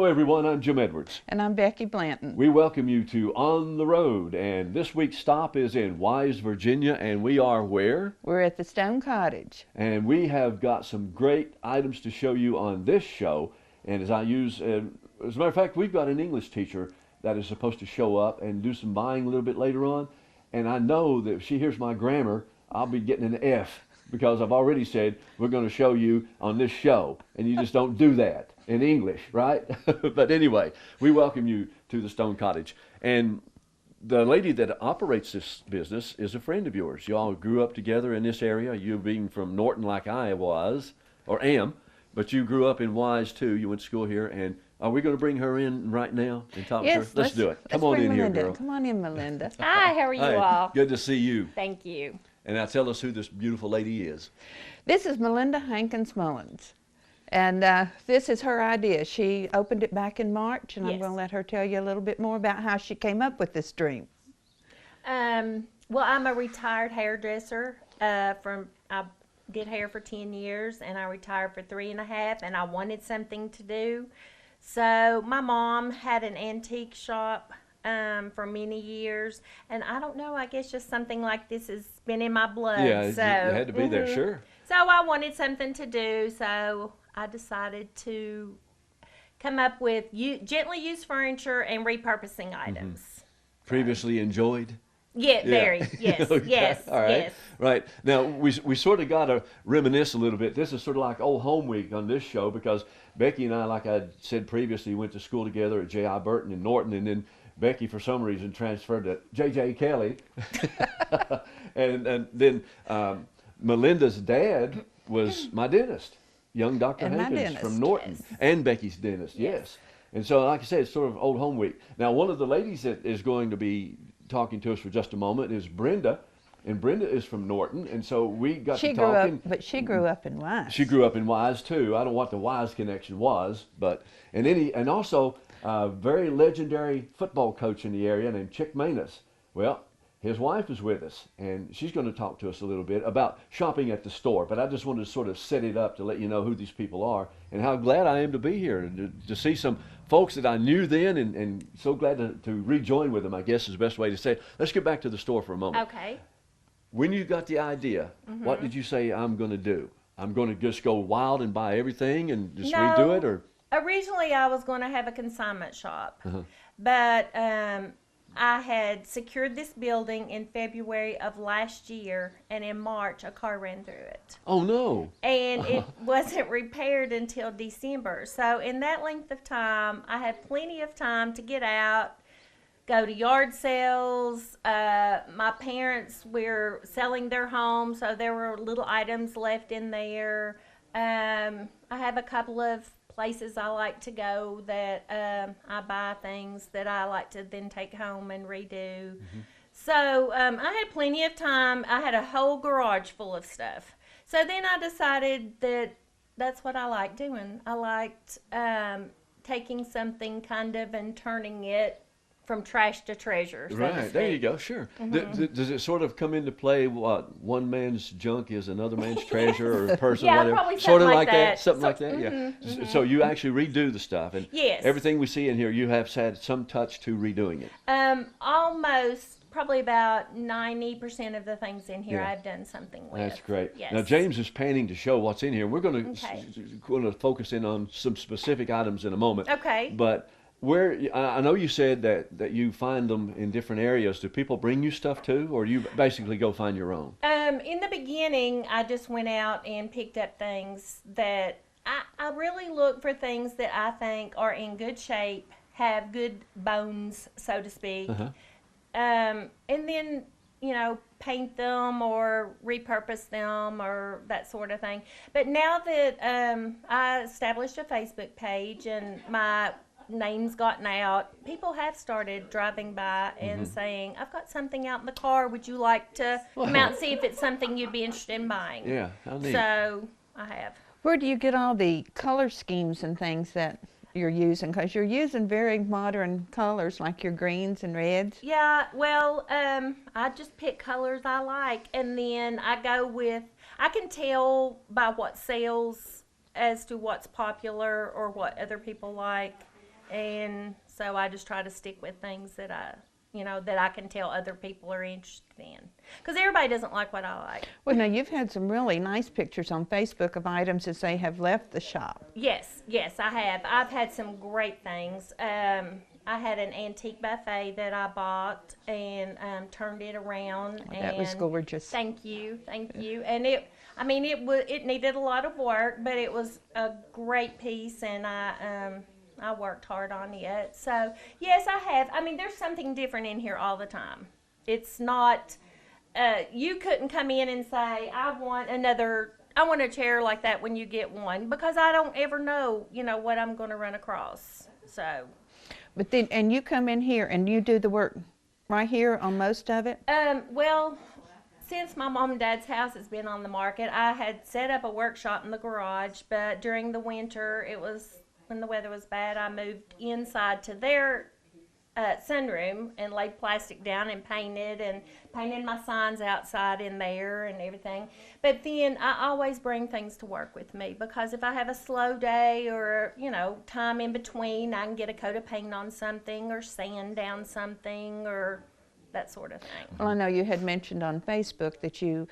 everyone, I'm Jim Edwards. And I'm Becky Blanton. We welcome you to On the Road, and this week's stop is in Wise, Virginia, and we are where? We're at the Stone Cottage. And we have got some great items to show you on this show, and as a matter of fact, we've got an English teacher that is supposed to show up and do some buying a little bit later on, and I know that if she hears my grammar, I'll be getting an F, because I've already said we're going to show you on this show, and you just don't do that in English, right? But anyway, we welcome you to the Stone Cottage. And the lady that operates this business is a friend of yours. You all grew up together in this area, you being from Norton like I was, or am, but you grew up in Wise too. You went to school here, and are we going to bring her in right now and talk to her? Let's do it. Come on in here, girl. Come on in, Melinda. Hi, how are you all? Good to see you. Thank you. And now tell us who this beautiful lady is. This is Melinda Hankins Mullins. And this is her idea. She opened it back in March, and I'm going to let her tell you a little bit more about how she came up with this dream. Well, I'm a retired hairdresser. I did hair for 10 years, and I retired for 3.5, and I wanted something to do. So my mom had an antique shop for many years, and I don't know, I guess just something like this has been in my blood. Yeah, so, you had to be there, sure. So I wanted something to do, so I decided to come up with gently used furniture and repurposing items. Previously enjoyed? Yeah, very. Yes, Okay. yes, All right. yes. Right. Now, we sort of got to reminisce a little bit. This is sort of like old home week on this show, because Becky and I, like I said previously, went to school together at J.I. Burton in Norton, and then Becky, for some reason, transferred to J.J. Kelly. and then Melinda's dad was my dentist, young Dr. Hankins from Norton, and Becky's dentist, yes. And so, like I said, it's sort of old home week. Now, one of the ladies that is going to be talking to us for just a moment is Brenda, and Brenda is from Norton, and so we got to talking. But she grew up in Wise. She grew up in Wise too. I don't know what the Wise connection was, but and also a very legendary football coach in the area named Chick Manus. Well, his wife is with us, and she's going to talk to us a little bit about shopping at the store. But I just wanted to sort of set it up to let you know who these people are and how glad I am to be here, to see some folks that I knew then, and so glad to rejoin with them, I guess is the best way to say it. Let's get back to the store for a moment. Okay. When you got the idea, what did you say I'm going to do? I'm going to just go wild and buy everything and just redo it? Or originally I was going to have a consignment shop, but I had secured this building in February of last year, and in March a car ran through it. Oh no. And it wasn't repaired until December. So in that length of time, I had plenty of time to get out, go to yard sales. My parents were selling their home, so there were little items left in there. I have a couple of places I like to go that I buy things that I like to then take home and redo. So I had plenty of time. I had a whole garage full of stuff. So then I decided that that's what I like doing. I liked taking something kind of and turning it from trash to treasure. So right, there you go, sure. Does it sort of come into play what one man's junk is another man's treasure, or a person, whatever? Probably sort of like that. Something like that, yeah. So you actually redo the stuff, and everything we see in here, you have had some touch to redoing it. Almost. Probably about 90% of the things in here I've done something with. That's great. Yes. Now James is panning to show what's in here. We're going to focus in on some specific items in a moment. Okay. But I know you said that you find them in different areas. Do people bring you stuff too, or do you basically go find your own? In the beginning, I just went out and picked up things that I really look for things that I think are in good shape, have good bones, so to speak. And then, paint them or repurpose them or that sort of thing. But now that I established a Facebook page and my name's gotten out, people have started driving by and saying, I've got something out in the car. Would you like to come out and see if it's something you'd be interested in buying? Yeah, how neat. So I have. Where do you get all the color schemes and things that you're using? Because you're using very modern colors like your greens and reds. Yeah, well, I just pick colors I like, and then I can tell by what sells as to what's popular or what other people like. and so I just try to stick with things that I can tell other people are interested in. Because everybody doesn't like what I like. Well, now you've had some really nice pictures on Facebook of items as they have left the shop. Yes, I have. I've had some great things. I had an antique buffet that I bought and turned it around. Oh, that was gorgeous. Thank you. And it needed a lot of work, but it was a great piece, and I worked hard on it. So yes, I have. I mean, there's something different in here all the time. It's not. You couldn't come in and say, I want a chair like that when you get one, because I don't ever know, what I'm going to run across. So. But then, and you come in here and you do the work right here on most of it? Well, since my mom and dad's house has been on the market, I had set up a workshop in the garage, but during the winter, when the weather was bad, I moved inside to their sunroom and laid plastic down and painted my signs outside in there and everything. But then I always bring things to work with me, because if I have a slow day or time in between, I can get a coat of paint on something or sand down something or that sort of thing. Well, I know you had mentioned on Facebook that you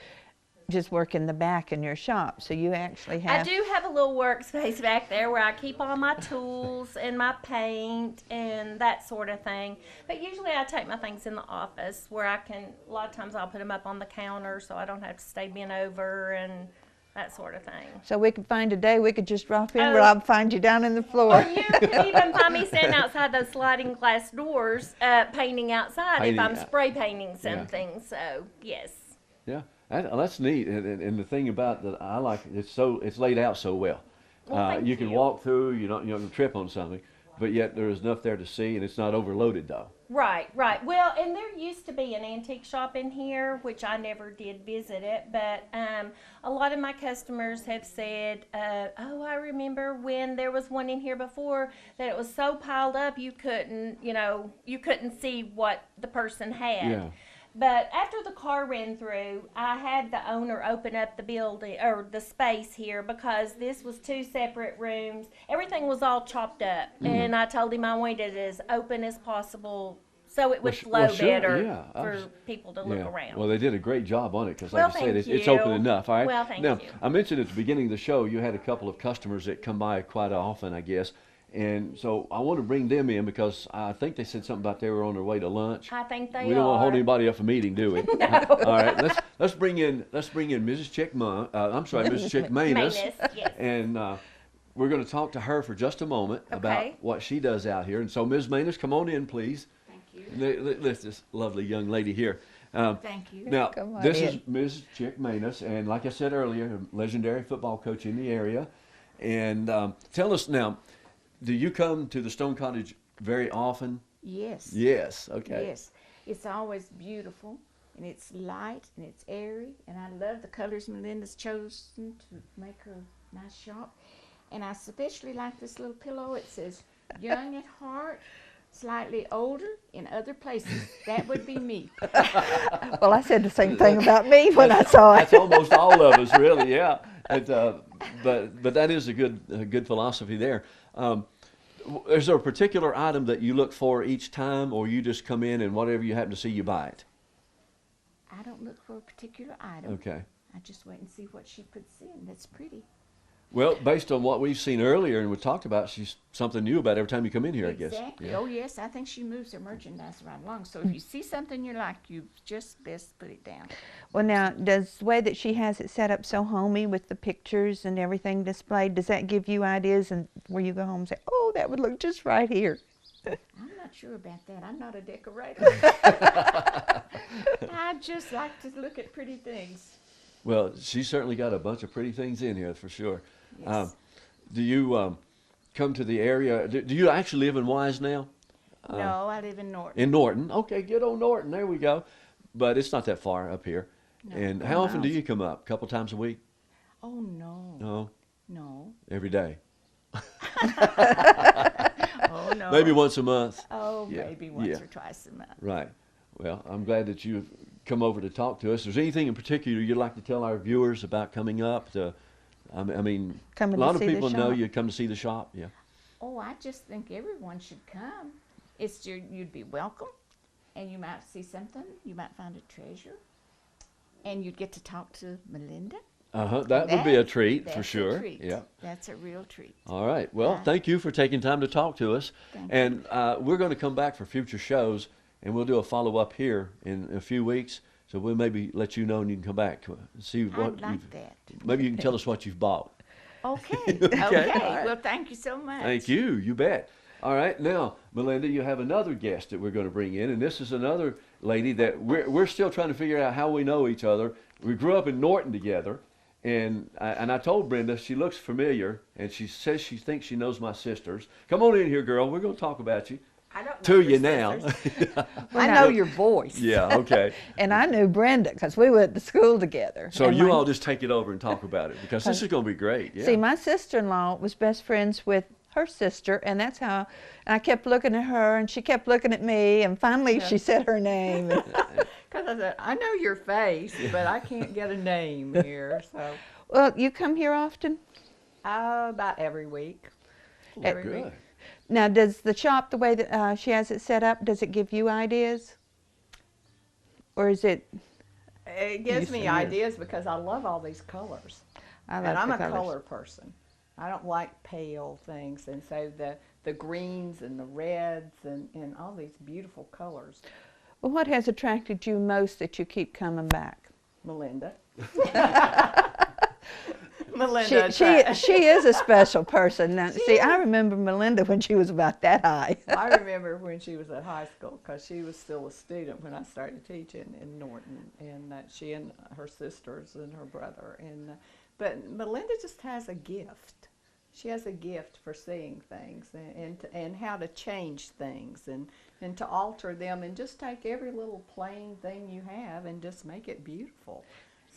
just work in the back in your shop, so you actually have... I do have a little workspace back there where I keep all my tools and my paint and that sort of thing. But usually I take my things in the office where a lot of times I'll put them up on the counter so I don't have to stay bent over and that sort of thing. So we could find a day we could just drop in, Rob, find you down in the floor. Or you can even find me standing outside those sliding glass doors painting outside if I'm spray painting something. So, yes. Yeah. That's neat, and the thing about that I like, it's laid out so well. You can walk through, you don't trip on something, but yet there's enough there to see, and it's not overloaded though. Right. Well, and there used to be an antique shop in here, which I never did visit it, but a lot of my customers have said, I remember when there was one in here before that it was so piled up you couldn't see what the person had. Yeah. But after the car ran through, I had the owner open up the building or the space here, because this was 2 separate rooms. Everything was all chopped up, and I told him I wanted it as open as possible so it would flow better for people to look around. Well, they did a great job on it, because like I said, it's open enough. All right. Well, thank now, you. I mentioned at the beginning of the show you had a couple of customers that come by quite often, I guess. And so I want to bring them in, because I think they said something about they were on their way to lunch. I think they are. We don't want to hold anybody up for meeting, do we? No. All right, let's bring in Mrs. Mrs. Chick Manus. Yes. And we're going to talk to her for just a moment about what she does out here. And so, Ms. Manus, come on in, please. Thank you. This lovely young lady here. Thank you. Now, this is Mrs. Chick Manus, and like I said earlier, a legendary football coach in the area. And tell us now, do you come to the Stone Cottage very often? Yes. Yes, okay. Yes. It's always beautiful, and it's light, and it's airy, and I love the colors Melinda's chosen to make her nice shop. And I especially like this little pillow. It says, young at heart, slightly older in other places. That would be me. Well, I said the same thing about me when I saw it. That's almost all of us, really, yeah. But that is a good philosophy there. Is there a particular item that you look for each time, or you just come in and whatever you happen to see, you buy it? I don't look for a particular item. Okay. I just wait and see what she puts in. That's pretty. Well, based on what we've seen earlier and we talked about, she's something new about every time you come in here, I guess. Exactly. Yeah. Oh, yes. I think she moves her merchandise right along. So if you see something you like, you just best put it down. Well, now, does the way that she has it set up so homey with the pictures and everything displayed, does that give you ideas and where you go home and say, oh, that would look just right here? I'm not sure about that. I'm not a decorator. I just like to look at pretty things. Well, she's certainly got a bunch of pretty things in here for sure. Yes. Do you come to the area? Do you actually live in Wise now? No, I live in Norton. In Norton. Okay, good old Norton. There we go. But it's not that far up here. No, and 4 how often do miles. you come up? A couple times a week? Oh, no. No, No. every day. Oh, no. Maybe once a month. Oh, Yeah, maybe once yeah. or twice a month. Right. Well, I'm glad that you've come over to talk to us. Is there anything in particular you'd like to tell our viewers about coming up? I mean, Coming a lot to of see the people know shop. you come to see the shop. Yeah. Oh, I just think everyone should come. You'd be welcome, and you might see something. You might find a treasure, and you'd get to talk to Melinda. That would be a treat for That's sure. a treat. Yeah. That's a real treat. All right. Well, thank you for taking time to talk to us. Thank And we're going to come back for future shows, and we'll do a follow-up here in a few weeks. So we'll maybe let you know, and you can come back and see what I'd like that. Maybe you can tell us what you've bought. Okay. Okay. Okay. All right. Well, thank you so much. Thank you. You bet. All right. Now, Melinda, you have another guest that we're going to bring in, and this is another lady that we're still trying to figure out how we know each other. We grew up in Norton together. And I told Brenda, she looks familiar, and she says she thinks she knows my sisters. Come on in here, girl. We're going to talk about you. I don't know To your you now. sisters. I know your voice. Yeah, okay. And I knew Brenda because we went to school together. So And you my- all just take it over and talk about it, because this is going to be great. Yeah. See, my sister-in-law was best friends with her sister, and that's how, and I kept looking at her, and she kept looking at me, and finally she said her name. Because I said, I know your face, but I can't get a name here. So Well, you come here often? about every week. Oh, good. Now, does the shop, the way that she has it set up, does it give you ideas? Or is it? It gives me Yes. ideas because I love all these colors. I And like I'm the a colors. color person. I don't like pale things. And so the greens and the reds and all these beautiful colors. Well, what has attracted you most that you keep coming back? Melinda. She, Melinda. she is a special person. Now, see, I remember Melinda when she was about that high. I remember when she was at high school because she was still a student when I started teaching in Norton, and she and her sisters and her brother. But Melinda just has a gift. She has a gift for seeing things and how to change things and to alter them and just take every little plain thing you have and just make it beautiful.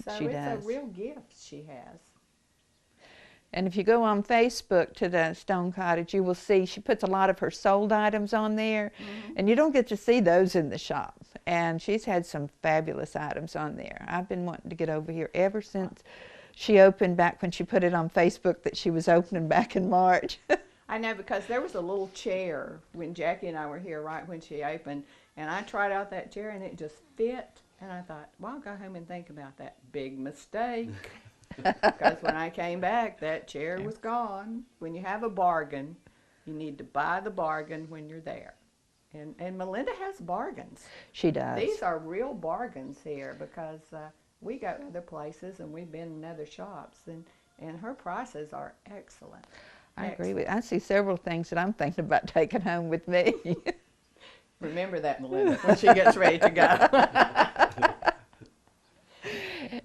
So She it's does. a real gift she has. And if you go on Facebook to the Stone Cottage, you will see she puts a lot of her sold items on there, and you don't get to see those in the shop. And she's had some fabulous items on there. I've been wanting to get over here ever since she opened, back when she put it on Facebook that she was opening back in March. I know, because there was a little chair when Jackie and I were here right when she opened, and I tried out that chair and it just fit. And I thought, well, I'll go home and think about that. Big mistake. Because when I came back, that chair was gone. When you have a bargain, you need to buy the bargain when you're there. And Melinda has bargains. She does. These are real bargains here because we go other places and we've been in other shops, and her prices are excellent. I agree with. I see several things that I'm thinking about taking home with me. Remember that, Melinda, when she gets ready to go.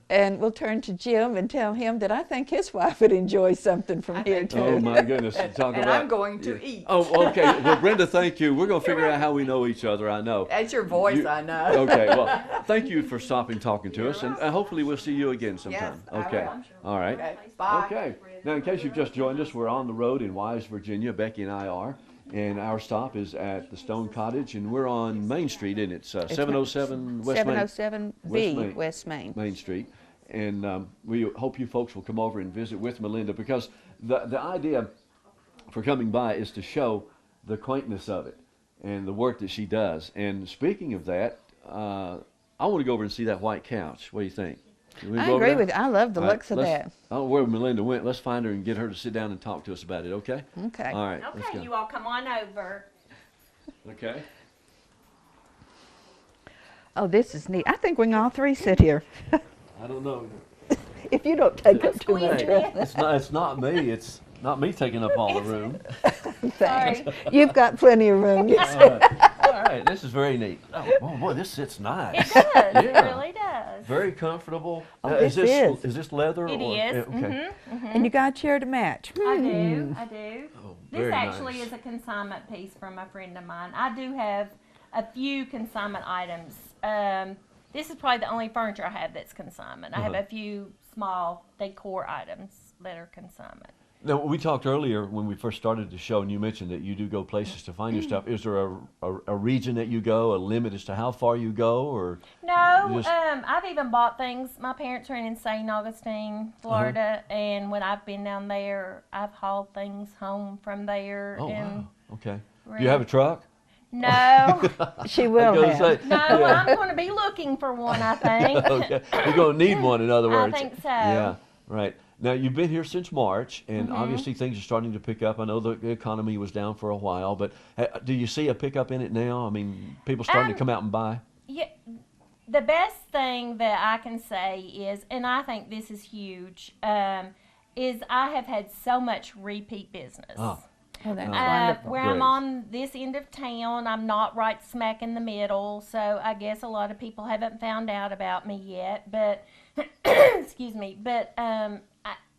And we'll turn to Jim and tell him that I think his wife would enjoy something from here think too. Oh, my goodness. Talk And about. I'm going to eat. Oh, okay. Well, Brenda, thank you. We're going to figure out how we know each other, I know. That's your voice, You- I know. Okay, well, thank you for stopping talking to us, and hopefully we'll see you again sometime. Yes, I Okay. will. All right. Okay, bye. Okay. Now, in case you've just joined us, we're on the road in Wise, Virginia. Becky and I are, and our stop is at the Stone Cottage, and we're on Main Street, and it's 707 West Main, 707B West Main. Main Street. And we hope you folks will come over and visit with Melinda, because the idea for coming by is to show the quaintness of it and the work that she does. And speaking of that, I want to go over and see that white couch. What do you think? Can we I go over agree there? with you. I love the All right, looks of let's- that. I don't know where Melinda went. Let's find her and get her to sit down and talk to us about it, okay? Okay. All right, let's Okay, go. you all come on over. Okay. Oh, this is neat. I think we can all three sit here. I don't know. If you don't take up too Squeeze much it room. in. It's not me. It's not me taking up all the room. Thanks. Sorry. You've got plenty of room. Yes. All right, this is very neat. Oh boy, this sits nice. It does. Yeah. It really does. Very comfortable. Oh, is this this is. this leather? It or, is. Okay. And you got a chair to match. I do. I do. Oh, This very actually nice. is a consignment piece from a friend of mine. I do have a few consignment items. This is probably the only furniture I have that's consignment. I have Uh-huh. a few small decor items that are consignment. Now, we talked earlier when we first started the show, and you mentioned that you do go places to find your stuff. Is there a region that you go, a limit as to how far you go, or No, just- I've even bought things. My parents are in St. Augustine, Florida, and when I've been down there, I've hauled things home from there. Oh, and wow. Okay. Do you have a truck? No, She I will was gonna have. say, no, yeah. I'm going to be looking for one, I think. Okay. You're going to need one, in other I words. think so. Yeah, right. Now, you've been here since March, and Mm-hmm. obviously things are starting to pick up. I know the economy was down for a while, but do you see a pickup in it now? I mean, people starting to come out and buy? Yeah, the best thing that I can say is, and I think this is huge, is I have had so much repeat business. Oh. Oh, that's Oh. wonderful. Where Great. I'm on this end of town, I'm not right smack in the middle, so I guess a lot of people haven't found out about me yet. But excuse me, but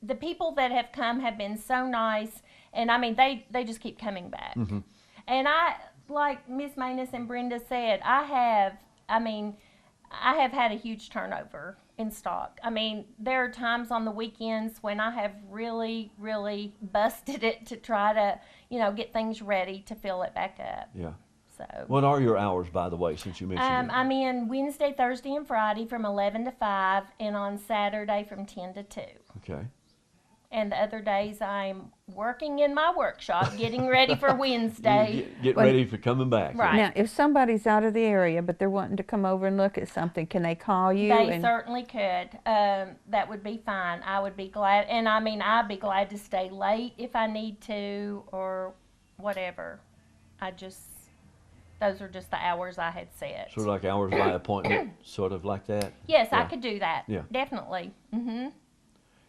the people that have come have been so nice, and I mean they just keep coming back. Mm-hmm. And I, like Miss Manus and Brenda said, I have had a huge turnover in stock. I mean, there are times on the weekends when I have really, really busted it to try to, get things ready to fill it back up. Yeah. So What are your hours, by the way, since you mentioned it? I'm in Wednesday, Thursday, and Friday from 11 to 5, and on Saturday from 10 to 2. Okay. And the other days I'm working in my workshop, getting ready for Wednesday. Get Well, ready for coming back. Right. Now, if somebody's out of the area but they're wanting to come over and look at something, can they call you? They certainly could. That would be fine. I would be glad, and I mean, I'd be glad to stay late if I need to or whatever. Those are just the hours I had set. Sort of like hours by appointment, sort of like that? Yes, I Yeah. could do that. Yeah. Definitely. Hmm.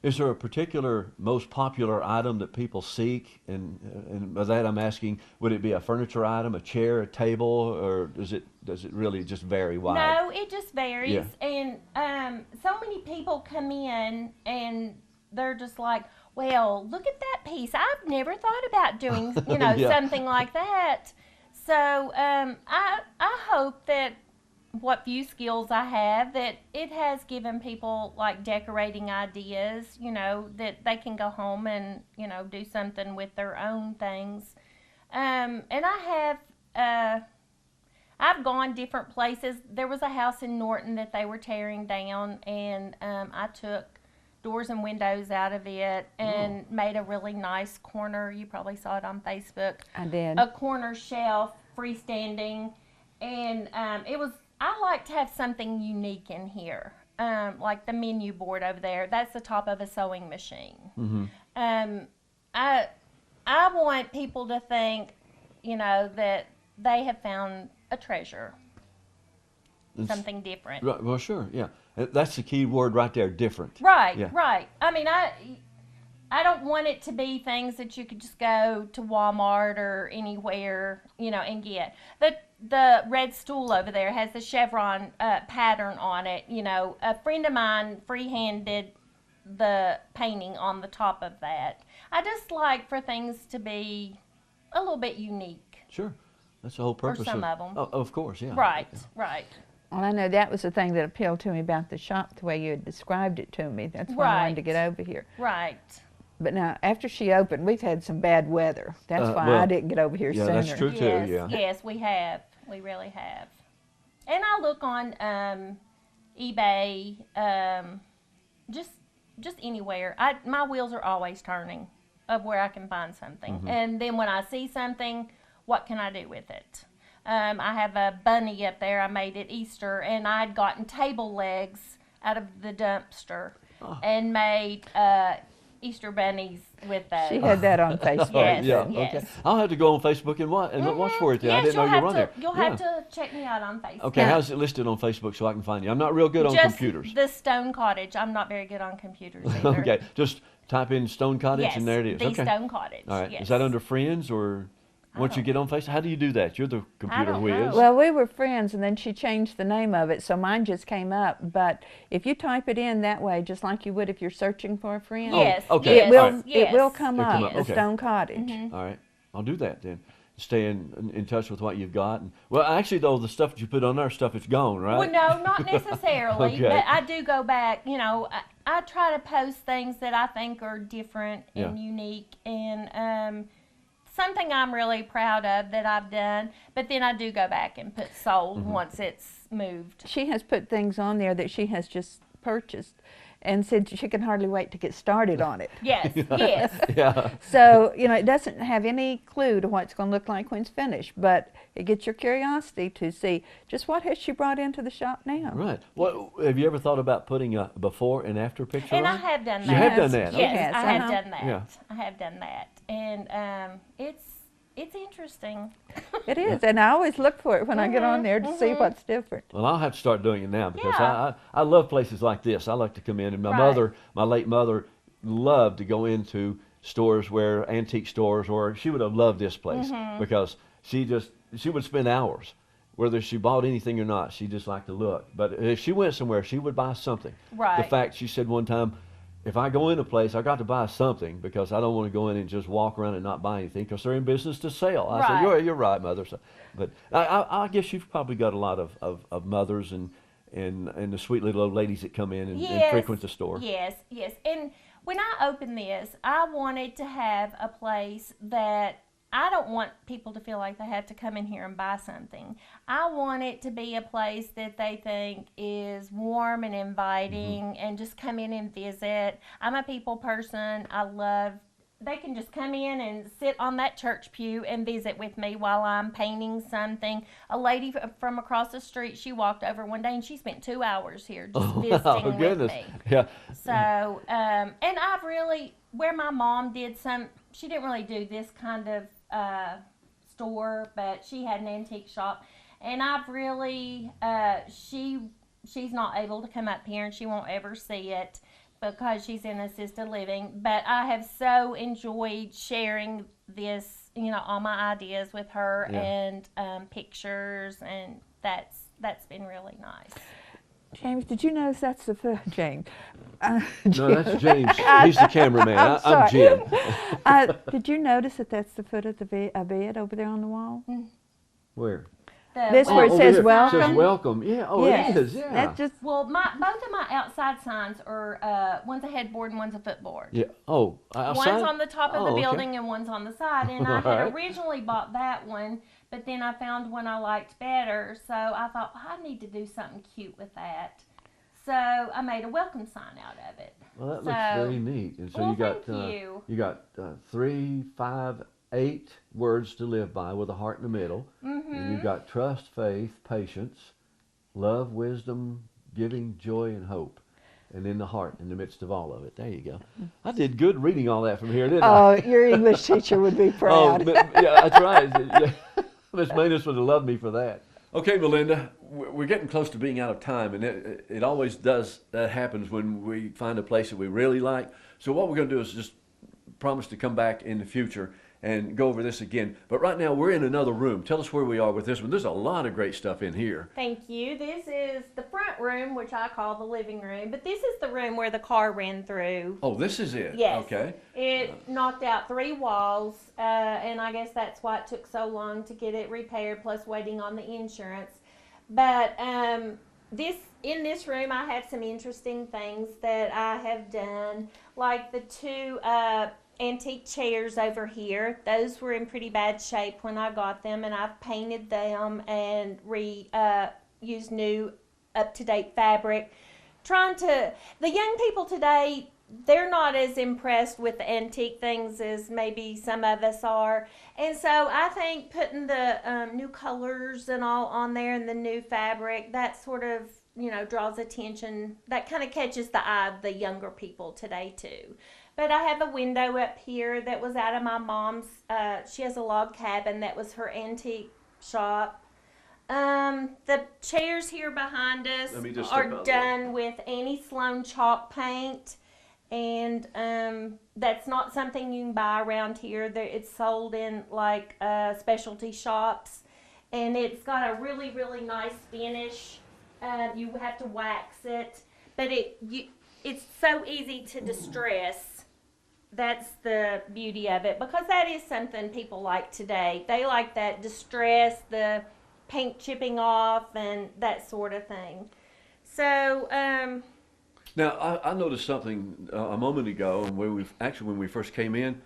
Is there a particular most popular item that people seek? And by that I'm asking, would it be a furniture item, a chair, a table, or does it really just vary wide? No, it just varies. Yeah. And so many people come in and they're just like, well, look at that piece. I've never thought about doing, Yeah. something like that. So I hope that what few skills I have, that it has given people like decorating ideas, that they can go home and, do something with their own things. And I've gone different places. There was a house in Norton that they were tearing down, and I took doors and windows out of it and made a really nice corner. You probably saw it on Facebook. I did. A corner shelf, freestanding, and I like to have something unique in here, like the menu board over there. That's the top of a sewing machine. Mm-hmm. I want people to think, that they have found a treasure, something different. Right, well, sure, yeah. That's the key word right there, different. Right, Yeah. right. I mean, I don't want it to be things that you could just go to Walmart or anywhere, and get. The red stool over there has the chevron pattern on it. A friend of mine freehanded the painting on the top of that. I just like for things to be a little bit unique. Sure. That's the whole purpose some of 'em. Oh, of course, yeah. Right, right. Well, I know that was the thing that appealed to me about the shop, the way you had described it to me. That's why I wanted to Right. get over here. Right. But now, after she opened, we've had some bad weather. That's why well, I didn't get over here yeah, sooner. that's true. too, Yes, yeah. yes, we have. We really have. And I look on eBay, just anywhere. My wheels are always turning of where I can find something. Mm-hmm. And then when I see something, what can I do with it? I have a bunny up there I made at Easter, and I'd gotten table legs out of the dumpster and made Easter bunnies with those. She had that on Facebook. Yes, yeah, yes. okay. I'll have to go on Facebook and watch for it then. I Yes, didn't know you'll you have were on to, there. You'll have to check me out on Facebook. Okay, Yeah. how's it listed on Facebook so I can find you? I'm not real good on Just computers. the Stone Cottage. I'm not very good on computers either. Okay, just type in Stone Cottage Yes, and there it is. the Okay. Stone Cottage. All right. Yes. Is that under friends or once you don't- get on Facebook? How do you do that? You're the computer don't whiz. know. Well, we were friends, and then she changed the name of it, so mine just came up. But if you type it in that way, just like you would if you're searching for a friend, Yes. okay. Yes, it will All right. yes. it will come It'll up. come up, The okay. Stone Cottage. All right. I'll do that then. Stay in touch with what you've got. And, well, actually, though, the stuff that you put on our stuff is gone, right? Well, no, not necessarily. Okay. But I do go back. I try to post things that I think are different and Yeah. unique, and something I'm really proud of that I've done. But then I do go back and put sold once it's moved. She has put things on there that she has just purchased and said she can hardly wait to get started on it. Yes, yes. Yeah. So, you know, it doesn't have any clue to what it's going to look like when it's finished, but it gets your curiosity to see just what has she brought into the shop now. Right. What have you ever thought about putting a before and after picture And on? I have done that. You have done that. Yes, Yes, I have uh-huh. done that. Yeah. I have done that, and it's interesting. It is, and I always look for it when I get on there to see what's different. Well, I'll have to start doing it now because Yeah. I love places like this. I like to come in, and Right. my late mother, loved to go into stores where antique stores, or she would have loved this place because she would spend hours, whether she bought anything or not. She just liked to look. But if she went somewhere, she would buy something. Right. The fact she said one time, if I go in a place, I got to buy something because I don't want to go in and just walk around and not buy anything because they're in business to sell. I said, Right. you're right, Mother. So, but I guess you've probably got a lot of mothers and the sweet little old ladies that come in and frequent the store. Yes, yes. And when I opened this, I wanted to have a place that I don't want people to feel like they have to come in here and buy something. I want it to be a place that they think is warm and inviting and just come in and visit. I'm a people person. They can just come in and sit on that church pew and visit with me while I'm painting something. A lady from across the street, she walked over one day and she spent 2 hours here just visiting with Goodness. me. Yeah. So, and I've really, where my mom did she didn't really do this kind of store, but she had an antique shop. And I've really, she's not able to come up here and she won't ever see it because she's in assisted living. But I have so enjoyed sharing this, all my ideas with her and pictures, and that's been really nice. James, did you notice that's the foot, James? No, that's James. He's the cameraman. I'm sorry. Jim. Did you notice that that's the foot of the bed over there on the wall? Where? This where it over says here. It welcome? says welcome. Yeah. Oh, Yes. it is. Yeah. That's just Well, both of my outside signs are one's a headboard and one's a footboard. Yeah. Oh, outside? One's on the top of the okay. building and one's on the side. And I had Right. originally bought that one, but then I found one I liked better. So I thought, I need to do something cute with that. So I made a welcome sign out of it. Well, that looks very neat. And so Well, you got thank you. got 3, 5, 8 words to live by with a heart in the middle. Mm-hmm. And you've got trust, faith, patience, love, wisdom, giving, joy, and hope. And then the heart in the midst of all of it. There you go. I did good reading all that from here, didn't I? oh, your English teacher would be proud. Oh, yeah, that's right. Yeah. Miss Manus would have loved me for that. Okay, Melinda, we're getting close to being out of time, and it always does. That happens when we find a place that we really like. So what we're going to do is just promise to come back in the future and go over this again. But right now we're in another room. Tell us where we are with this one. There's a lot of great stuff in here. Thank you. This is the front room, which I call the living room, but this is the room where the car ran through. Oh, this is it? Yes. Okay. It knocked out 3 walls, and I guess that's why it took so long to get it repaired, plus waiting on the insurance. But in this room, I have some interesting things that I have done, like the 2 antique chairs over here. Those were in pretty bad shape when I got them, and I've painted them and used new up-to-date fabric. The young people today, they're not as impressed with the antique things as maybe some of us are. And so I think putting the new colors and all on there and the new fabric, that sort of, draws attention. That kind of catches the eye of the younger people today too. But I have a window up here that was out of my mom's. She has a log cabin that was her antique shop. The chairs here behind us Let me just are step out done with Annie Sloan chalk paint. And that's not something you can buy around here. It's sold in like specialty shops. And it's got a really, really nice finish. You have to wax it. But it's so easy to distress. That's the beauty of it, because that is something people like today. They like that distress, the paint chipping off, and that sort of thing. So, Now, I noticed something a moment ago, and when we first came in,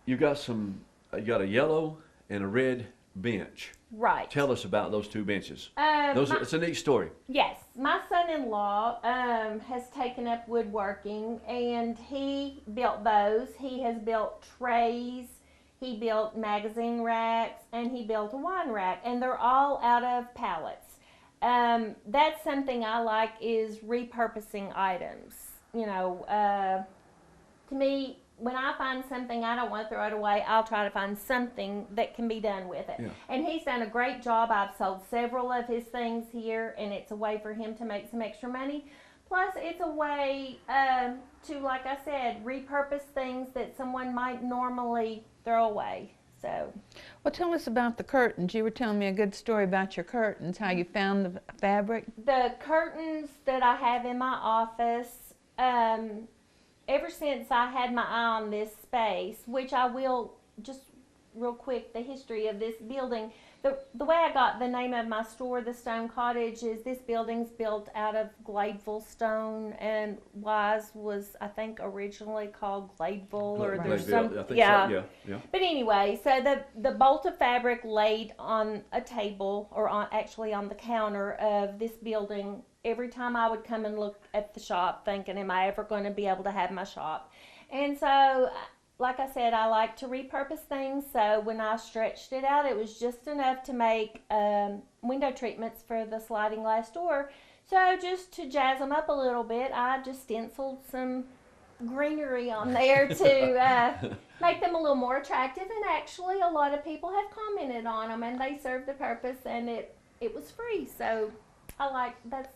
you got a yellow and a red bench. Right. Tell us about those two benches. It's a neat story. Yes, my son-in-law has taken up woodworking, and he built those. He has built trays, he built magazine racks, and he built a wine rack, and they're all out of pallets. That's something I like, is repurposing items. You know, to me, when I find something, I don't want to throw it away. I'll try to find something that can be done with it. Yeah. And he's done a great job. I've sold several of his things here, and it's a way for him to make some extra money. Plus, it's a way to, like I said, repurpose things that someone might normally throw away. So, Well, tell us about the curtains. You were telling me a good story about your curtains, how you found the fabric. the curtains that I have in my office, ever since I had my eye on this space, which I will just real quick, the history of this building. The way I got the name of my store, the Stone Cottage, is this building's built out of Gladeville stone, and Wise was, I think, originally called Gladeville, or there's some, I think yeah. so. Yeah. But anyway, so the bolt of fabric laid on a table, or actually on the counter of this building, every time I would come and look at the shop thinking, am I ever going to be able to have my shop? And so, like I said, I like to repurpose things. So when I stretched it out, it was just enough to make window treatments for the sliding glass door. So just to jazz them up a little bit, I just stenciled some greenery on there to make them a little more attractive. And actually, a lot of people have commented on them, and they served the purpose, and it was free. So I like that.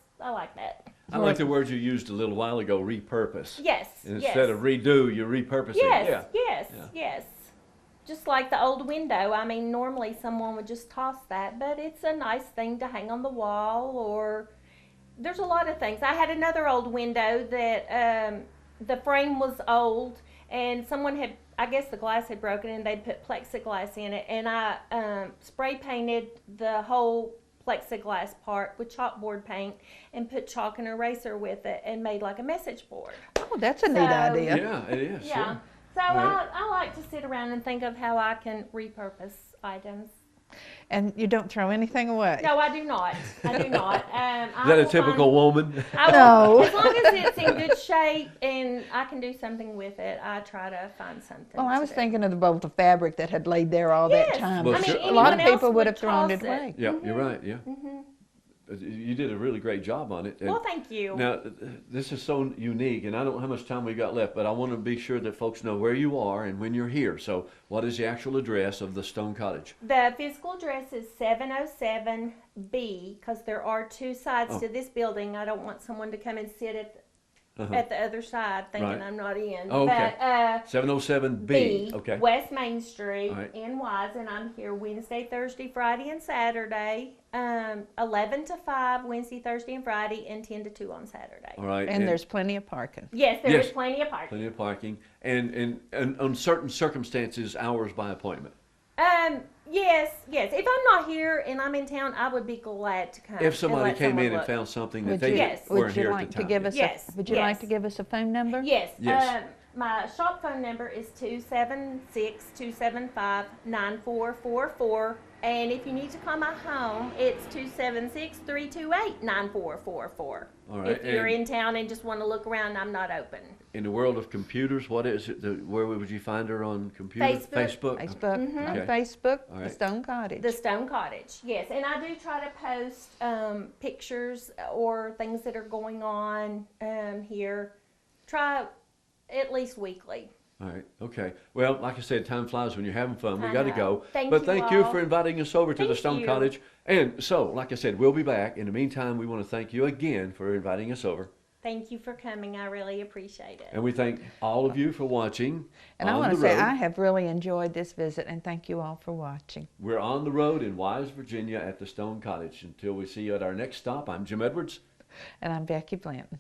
I like the word you used a little while ago, repurpose. Yes. Instead of redo, you repurpose yes, it. Yes. Just like the old window. I mean, normally someone would just toss that, but it's a nice thing to hang on the wall, or there's a lot of things. I had another old window that the frame was old, and someone had, I guess the glass had broken, and they'd put plexiglass in it, and I spray painted the whole plexiglass part with chalkboard paint and put chalk and eraser with it and made like a message board. Oh, that's a neat idea. Yeah, it is. Yeah. So Right. I like to sit around and think of how I can repurpose items. And you don't throw anything away. No, I do not. I do not. Is that a typical woman? No. As long as it's in good shape and I can do something with it, I try to find something. Well, I to was do. thinking of the bolt of fabric that had laid there all that Yes. time. Well, I mean, sure. A lot of anyone people else would have thrown toss it away. Yeah, you're right. Yeah. You did a really great job on it. And Well, thank you. now, this is so unique, and I don't know how much time we got left, but I want to be sure that folks know where you are and when you're here. So, what is the actual address of the Stone Cottage? The physical address is 707B, because there are two sides to this building. I don't want someone to come and sit at the other side thinking Right. I'm not in. Oh, okay. But 707B. B, Okay. West Main Street All right. in Wise, and I'm here Wednesday, Thursday, Friday, and Saturday. 11 to 5 Wednesday, Thursday, and Friday, and 10 to 2 on Saturday. All right. And there's plenty of parking. Yes, there Yes. is plenty of parking. plenty of parking, and on certain circumstances, hours by appointment. Yes. If I'm not here and I'm in town, I would be glad to come. If somebody and let came someone in and look. found something that Would they you, Yes. weren't would you here like at the to time. give us Yes, would you like yes. to give us a phone number? Yes. Yes. My shop phone number is 276-275-9444. And if you need to call my home, it's 276-328-9444. All right, If you're and- in town and just want to look around, I'm not open. In the world of computers, what is it? Where would you find her on computers? Facebook. Facebook. Mm-hmm. On Okay. Facebook, All the right. Stone Cottage. The Stone Cottage, yes. And I do try to post pictures or things that are going on here. Try at least weekly. All right. Okay. Well, like I said, time flies when you're having fun. We I got to know. go. Thank but you thank you all. for inviting us over to the Thank Stone you. Cottage. And so, like I said, we'll be back. In the meantime, we want to thank you again for inviting us over. Thank you for coming. I really appreciate it. And we thank all of you for watching. and I on want the to say road. I have really enjoyed this visit, and thank you all for watching. We're on the road in Wise, Virginia at the Stone Cottage. Until we see you at our next stop, I'm Jim Edwards. And I'm Becky Blanton.